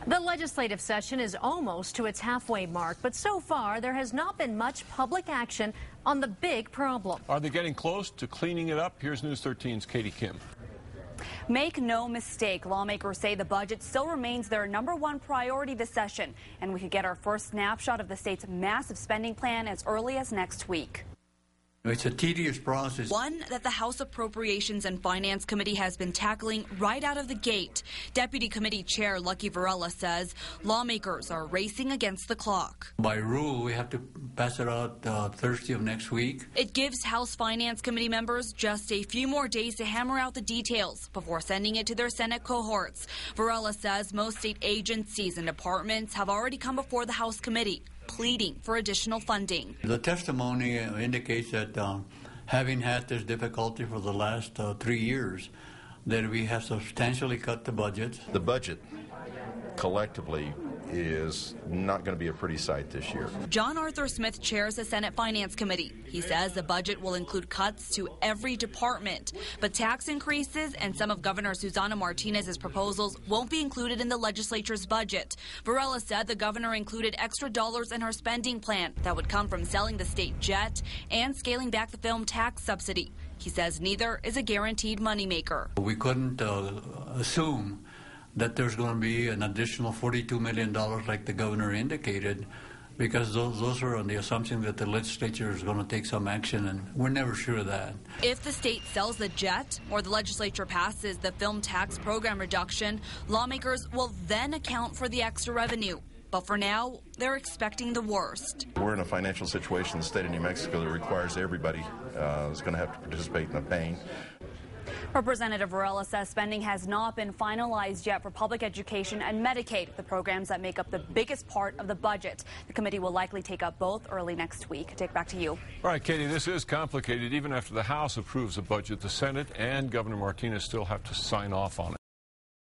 The legislative session is almost to its halfway mark, but so far there has not been much public action on the big problem. Are they getting close to cleaning it up? Here's News 13's Katie Kim. Make no mistake, lawmakers say the budget still remains their #1 priority this session, and we could get our first snapshot of the state's massive spending plan as early as next week. It's a tedious process. One that the House Appropriations and Finance Committee has been tackling right out of the gate. Deputy Committee Chair Lucky Varela says lawmakers are racing against the clock. By rule, we have to pass it out Thursday of next week. It gives House Finance Committee members just a few more days to hammer out the details before sending it to their Senate cohorts. Varela says most state agencies and departments have already come before the House Committee, pleading for additional funding. The testimony indicates that having had this difficulty for the last 3 years, that we have substantially cut the budget. The budget collectively is not going to be a pretty sight this year. John Arthur Smith chairs the Senate Finance Committee. He says the budget will include cuts to every department, but tax increases and some of Governor Susana Martinez's proposals won't be included in the legislature's budget. Varela said the governor included extra dollars in her spending plan that would come from selling the state jet and scaling back the film tax subsidy. He says neither is a guaranteed moneymaker. We couldn't assume that there's going to be an additional $42 million like the governor indicated, because those are on the assumption that the legislature is going to take some action, and we're never sure of that. If the state sells the jet or the legislature passes the film tax program reduction, lawmakers will then account for the extra revenue. But for now, they're expecting the worst. We're in a financial situation in the state of New Mexico that requires everybody is going to have to participate in the pain. Representative Varela says spending has not been finalized yet for public education and Medicaid, the programs that make up the biggest part of the budget. The committee will likely take up both early next week. Take back to you. All right, Katie, this is complicated. Even after the House approves a budget, the Senate and Governor Martinez still have to sign off on it.